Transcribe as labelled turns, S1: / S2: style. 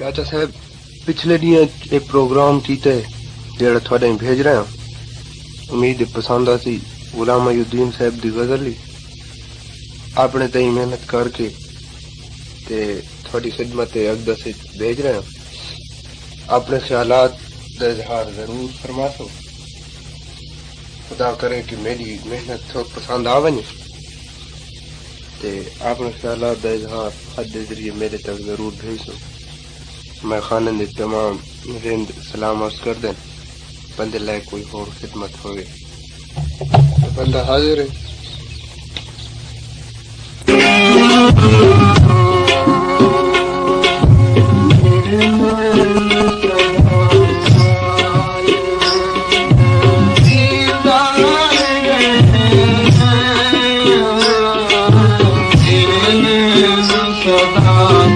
S1: चाचा साहब पिछले दिन एक प्रोग्राम कीते जेड़ा थोड़े भेज रहे हैं उम्मीद पसंद आसी गुलाम मयूद्दीन साहब दी गजल ही आपने तई मेहनत करके ते थोड़ी खिदमत अकदा से भेज रहे हैं अपने ख्यालात का इजहार जरूर फरमा सो खुदा करे कि मेरी मेहनत तो पसंद आवे ते अपने ख्यालात का इजहार खत के जरिए मेरे तक जरूर भेज दो। मैं खाने दे तमाम रिंद सलाम अर्ज कर दें बंदे लाए कोई और खिदमत होवे तो बंदा हाजिर है।
S2: Shabbat